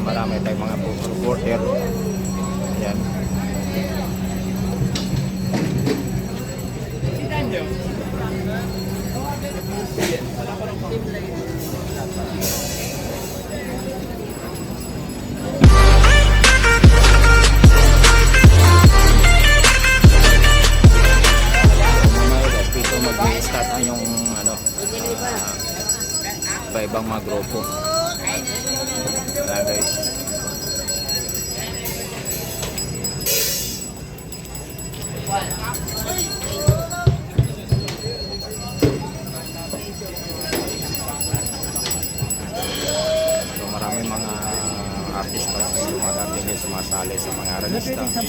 marami tayong mga supporter. Ayan. Mag-start na yung ano, iba-ibang mga grupo. Ayan guys. So maraming mga artista mga dating sumasali sa mga artista. Ayan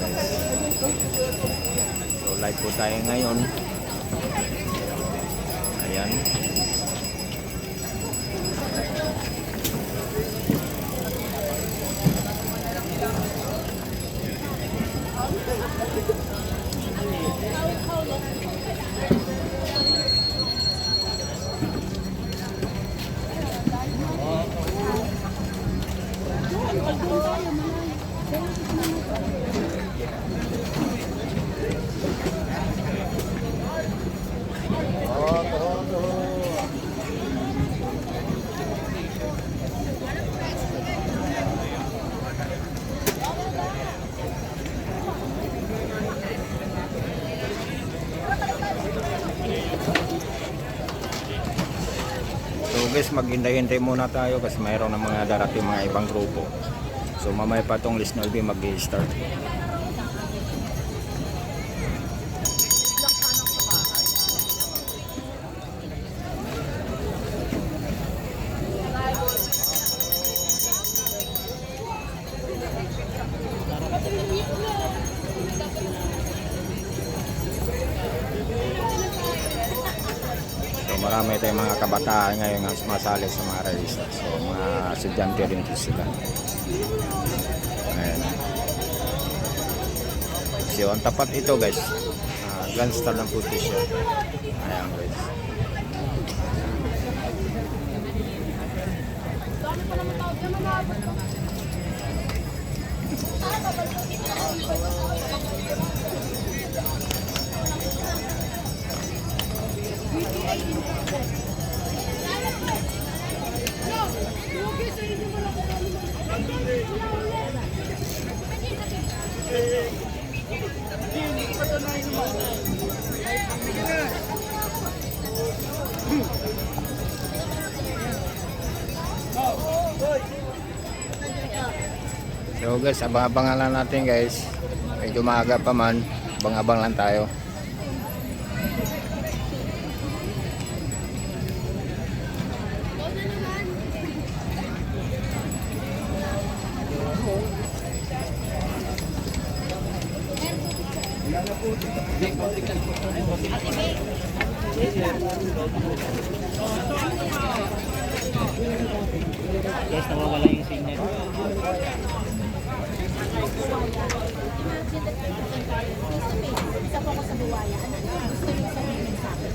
guys. So live po tayo ngayon. Ayan. So guys, maghintay-hintay muna tayo kasi mayroon ng mga darating mga ibang grupo. So mamaya pa itong list na mag-i-start. Marami tayong mga kabataan ngayon nga sumasali sa mga ralista. So mga estudyante rin sila. Ayan. So ang tapat ito guys, Grand Star ng putis yun. Ayan guys. So guys, abang-abangan lang natin guys. Medyo maaga pa man, abang-abang lang tayo. Yes, nawawala yung signal. Isa po ako sa buwaya. Ano gusto niyo sabihin sa akin?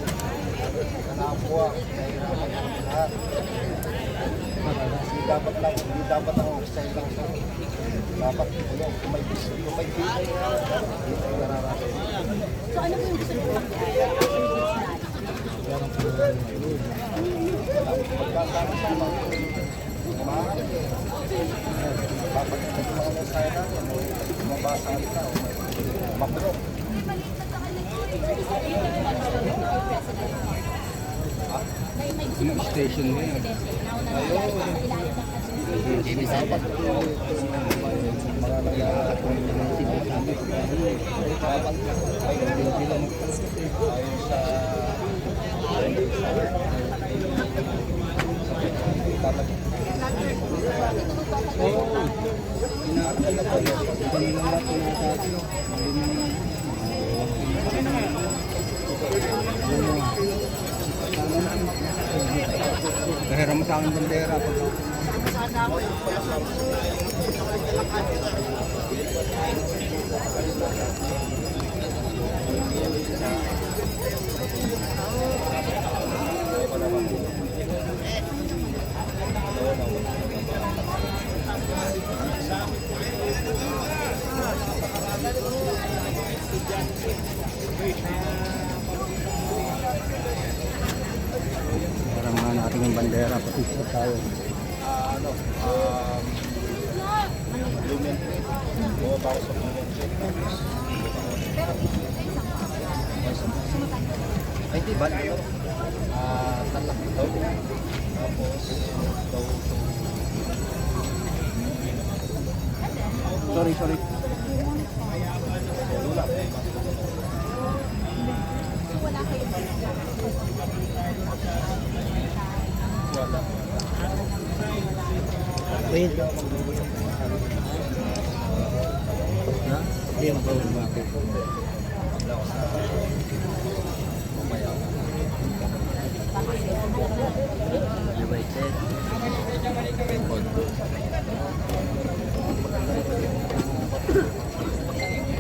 Dapat lang, hindi dapat ang style lang sa dapat yung may bisyo, yung may bilay So ano po yung gusto niyo mangyari? magkakasama dapat yung mga style natin mabasa kita makro May station mo yun. dapat mga nangyayari dapat ay hindi lang ayon sa dapat Nahiram mo sa akin bandera. ating bandera. Picture tayo. Ano? Lumen. Bumaba ako sa Lumen. Ay, di ba? Tatak daw. Tapos, daw. Sorry. Wala. Wala kayo. Wala. Wait. Ha? Hindi mo ba? United.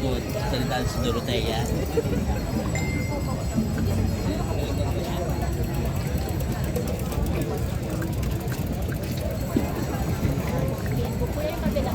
Good. Salitaan si Dorotea. Kuya yung kabila.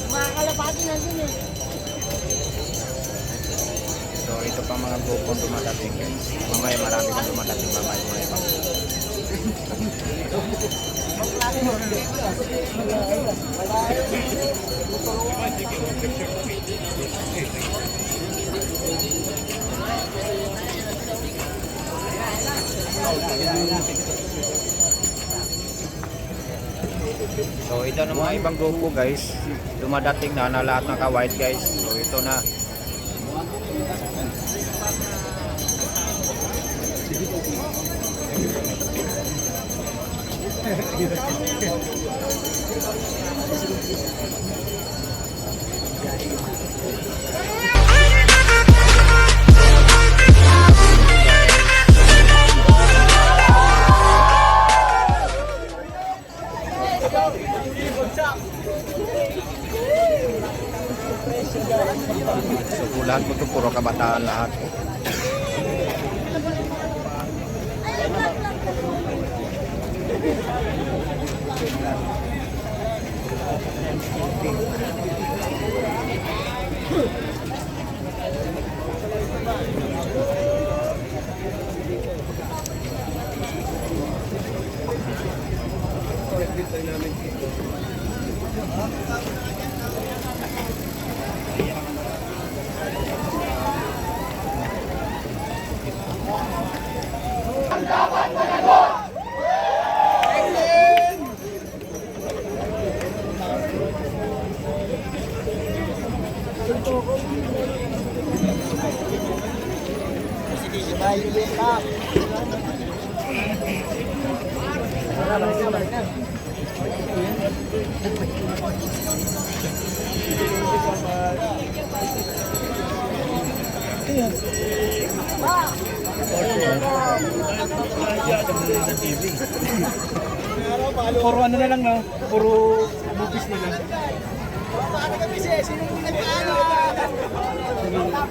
Mga kalapati nandun eh. So ito pa mga grupong dumadating guys. Mamaya marami pang dumadating mamaya mga ibang. So ito na mga ibang grupo guys. Dumadating na lahat naka-white guys. So ito na. So lahat mo ito puro kabataan lahat. Puro ano na lang no? Puro movies na lang.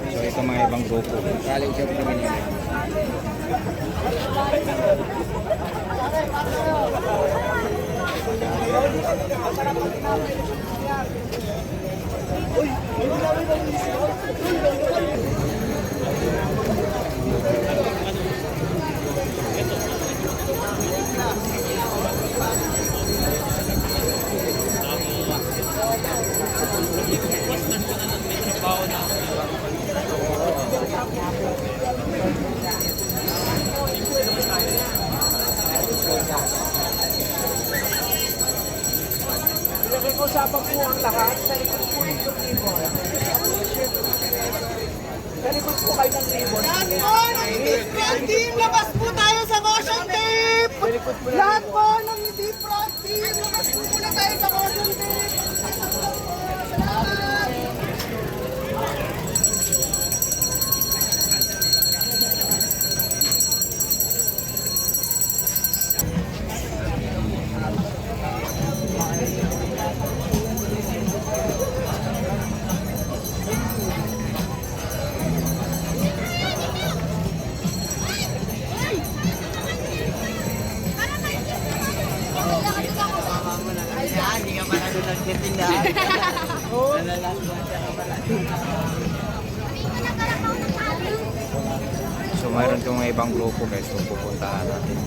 So ito mga ibang grupo. Galing siya po naman yun. Pinag-usapan po ang lahat sa likod po ng ribbon. Sa likod po kayo ng ribbon. Team, labas po tayo sa motion tape! Lahat po ng hindi front team, muna tayo sa caution team. Salamat! So mayroon itong ibang grupo guys, so pupuntahan natin.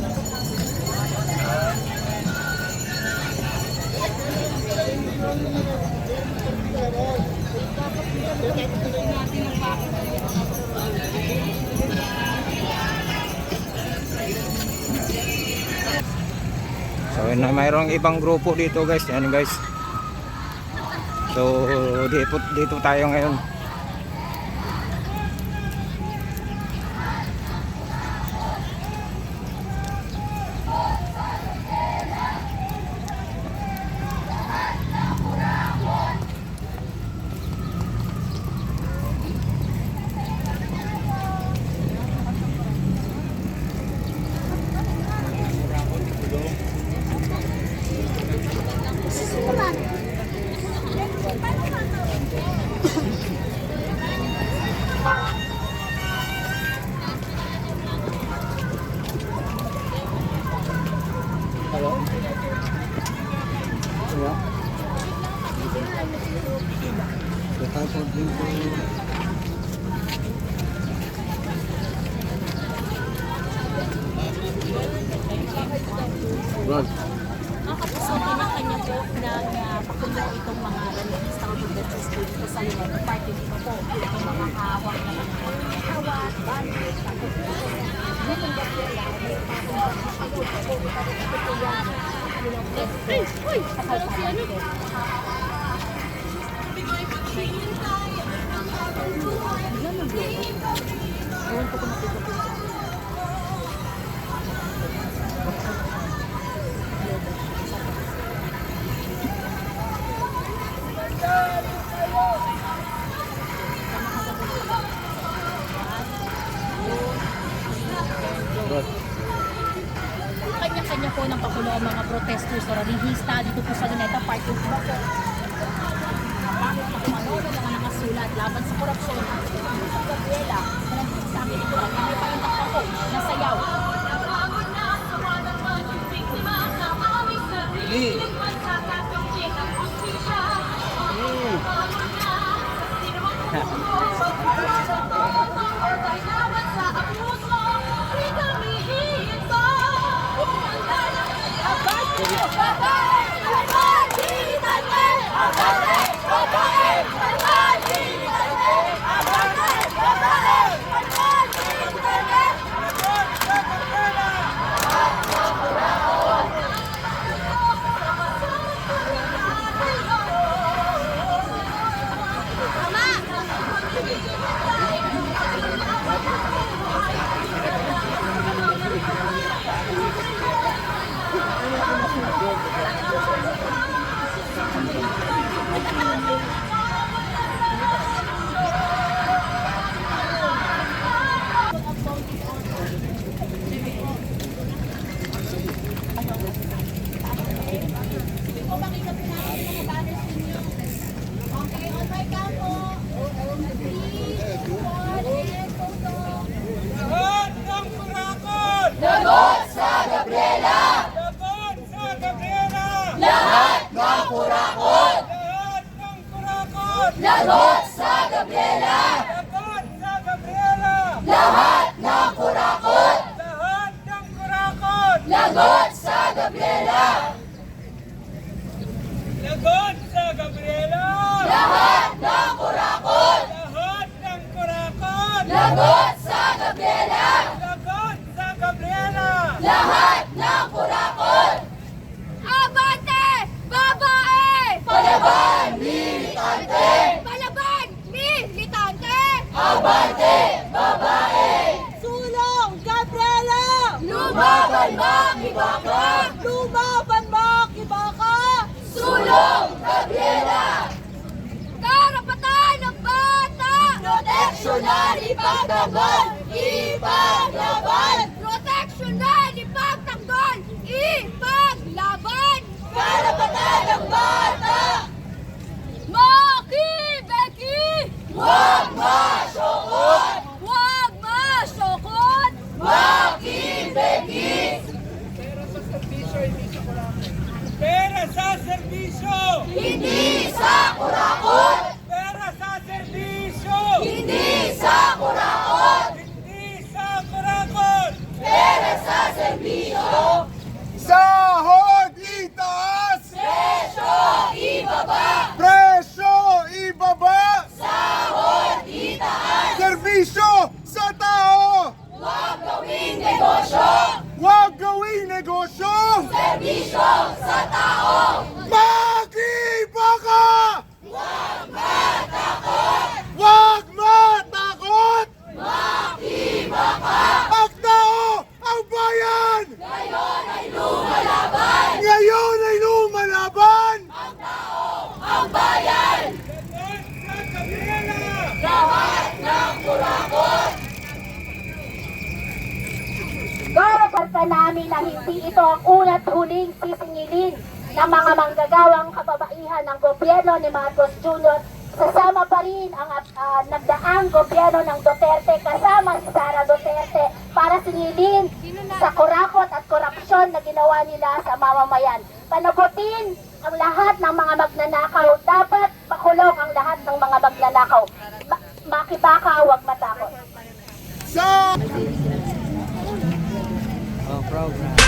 So mayroong ibang grupo dito guys, yan guys. So dito tayo ngayon. So, pinakanya po ng pakulo itong mga ranista o pagdating dito sa Luneta Park. Dito po, yung mga hawak na mga hawat, bandit, tapos dito. Dito ba po lang, may pakong pakagod. Ito po yan. Uy! Sakal pa lang ito. Yan ang blog. Ewan ko kung nakita po siya. Kanya-kanya po ng pakulo ang mga protesters o rallyista dito po sa Luneta Park. Yung iba po, bakit na kung ano na mga nakasulat laban sa korupsyon. Sa Gabriela, na nandito sa akin ito, at may pakintak pa po na sayaw. Lagot sa Gabriela! Lagot sa Gabriela! Lahat ng kurakot! Lahat ng kurakot! Lagot sa Gabriela! Lagot sa Gabriela! Lahat ng kurakot! Lahat ng kurakot! Lagot sa Gabriela! Lagot sa Gabriela! Lahat ng kurakot! Lahat ng kurakot! Lagot sa Gabriela! Lagot sa Gabriela! Lahat ng kurakot! Abante! Babae! Palaban! Militante! Palaban! Militante! Abante! Babae! Sulong! Gabriela! Lumaban mga ibang ipagtanggol, ipaglaban. Proteksyonan, ipagtanggol, ipaglaban. Karapatan ng bata. Makibeki! Huwag masyokot! Huwag masyokot! Makibeki! Pera sa serbisyo! Hindi sa kurakot! Pera sa serbisyo! Hindi sa kurakot! Hindi sa kurakot! Pera sa serbisyo! Sahod itaas! Presyo ibaba! Presyo ibaba! Sahod itaas! Serbisyo sa tao! Huwag gawing negosyo! Huwag gawing negosyo! Serbisyo sa tao! Makibaka! Huwag matakot! Huwag matakot! Makibaka! Ang tao! Ang bayan! Ngayon ay lumalaban! Ngayon ay lumalaban! Ang tao! Ang bayan! Sa Gabriela! Lahat ng kurakot! Karapatan namin na hindi ito ang una't huling sisingilin ng mga manggagawang kababaihan ng gobyerno ni Marcos Jr. Sasama pa rin ang nagdaang gobyerno ng Duterte kasama si Sara Duterte para singilin sa kurakot at korupsyon na ginawa nila sa mamamayan. Panagutin ang lahat ng mga magnanakaw. Dapat pakulong ang lahat ng mga magnanakaw. Makibaka, huwag matakot. Sa program.